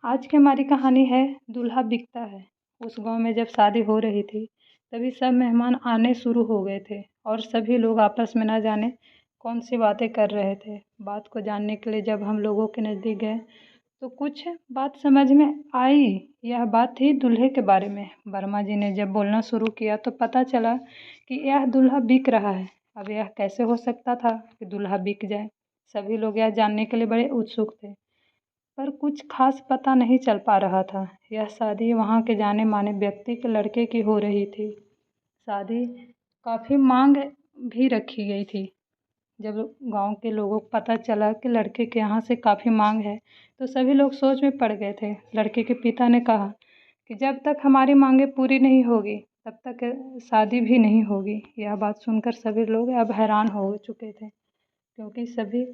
आज की हमारी कहानी है दूल्हा बिकता है। उस गांव में जब शादी हो रही थी तभी सब मेहमान आने शुरू हो गए थे और सभी लोग आपस में ना जाने कौन सी बातें कर रहे थे। बात को जानने के लिए जब हम लोगों के नज़दीक गए तो कुछ बात समझ में आई। यह बात थी दूल्हे के बारे में। वर्मा जी ने जब बोलना शुरू किया तो पता चला कि यह दूल्हा बिक रहा है। अब यह कैसे हो सकता था कि दूल्हा बिक जाए। सभी लोग यह जानने के लिए बड़े उत्सुक थे, पर कुछ खास पता नहीं चल पा रहा था। यह शादी वहाँ के जाने माने व्यक्ति के लड़के की हो रही थी। शादी काफ़ी मांग भी रखी गई थी। जब गांव के लोगों को पता चला कि लड़के के यहाँ से काफ़ी मांग है तो सभी लोग सोच में पड़ गए थे। लड़के के पिता ने कहा कि जब तक हमारी मांगें पूरी नहीं होगी तब तक शादी भी नहीं होगी। यह बात सुनकर सभी लोग अब हैरान हो चुके थे, क्योंकि सभी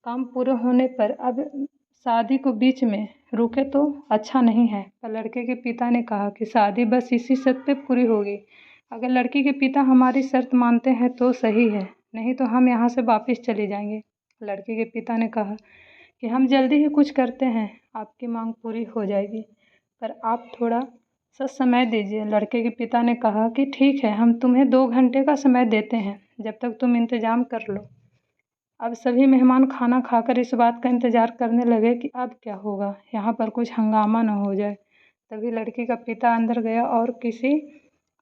काम पूरे होने पर अब शादी को बीच में रुके तो अच्छा नहीं है। पर लड़के के पिता ने कहा कि शादी बस इसी शर्त पे पूरी होगी। अगर लड़की के पिता हमारी शर्त मानते हैं तो सही है, नहीं तो हम यहाँ से वापस चले जाएंगे। लड़के के पिता ने कहा कि हम जल्दी ही कुछ करते हैं, आपकी मांग पूरी हो जाएगी, पर आप थोड़ा सा समय दीजिए। लड़के के पिता ने कहा कि ठीक है, हम तुम्हें 2 घंटे का समय देते हैं, जब तक तुम इंतज़ाम कर लो। अब सभी मेहमान खाना खाकर इस बात का इंतज़ार करने लगे कि अब क्या होगा, यहाँ पर कुछ हंगामा न हो जाए। तभी लड़की का पिता अंदर गया और किसी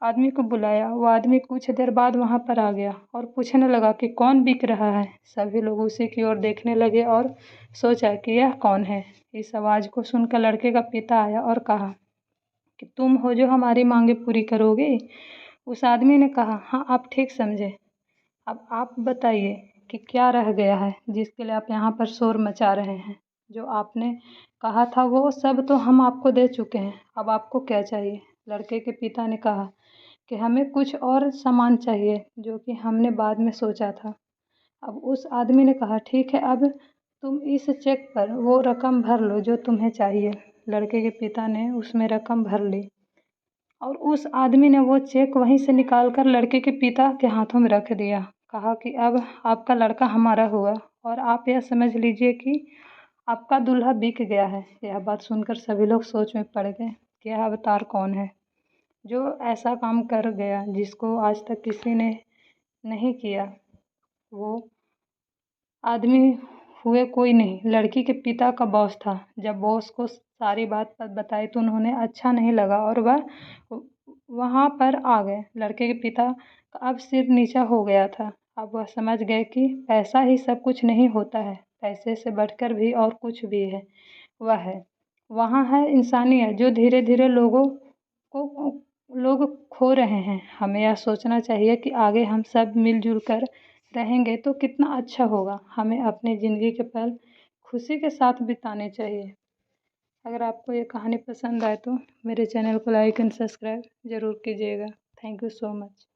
आदमी को बुलाया। वो आदमी कुछ देर बाद वहाँ पर आ गया और पूछने लगा कि कौन बिक रहा है। सभी लोग उसी की ओर देखने लगे और सोचा कि यह कौन है। इस आवाज़ को सुनकर लड़के का पिता आया और कहा कि तुम हो जो हमारी मांगे पूरी करोगे। उस आदमी ने कहा, हाँ आप ठीक समझे। अब आप बताइए कि क्या रह गया है जिसके लिए आप यहाँ पर शोर मचा रहे हैं। जो आपने कहा था वो सब तो हम आपको दे चुके हैं, अब आपको क्या चाहिए। लड़के के पिता ने कहा कि हमें कुछ और सामान चाहिए जो कि हमने बाद में सोचा था। अब उस आदमी ने कहा ठीक है, अब तुम इस चेक पर वो रकम भर लो जो तुम्हें चाहिए। लड़के के पिता ने उसमें रकम भर ली और उस आदमी ने वो चेक वहीं से निकाल कर लड़के के पिता के हाथों में रख दिया। कहा कि अब आपका लड़का हमारा हुआ और आप यह समझ लीजिए कि आपका दूल्हा बिक गया है। यह बात सुनकर सभी लोग सोच में पड़ गए कि यह अवतार कौन है जो ऐसा काम कर गया जिसको आज तक किसी ने नहीं किया। वो आदमी हुए कोई नहीं, लड़की के पिता का बॉस था। जब बॉस को सारी बात बताई तो उन्होंने अच्छा नहीं लगा और वह वहाँ पर आ गए। लड़के के पिता का अब सिर नीचा हो गया था। अब वह समझ गए कि पैसा ही सब कुछ नहीं होता है, पैसे से बढ़कर भी और कुछ भी है। वह है वहाँ है इंसानियत जो धीरे धीरे को लोग खो रहे हैं। हमें यह सोचना चाहिए कि आगे हम सब मिलजुल कर रहेंगे तो कितना अच्छा होगा। हमें अपनी ज़िंदगी के पल खुशी के साथ बिताने चाहिए। अगर आपको ये कहानी पसंद आए तो मेरे चैनल को लाइक एंड सब्सक्राइब ज़रूर कीजिएगा। Thank you so much.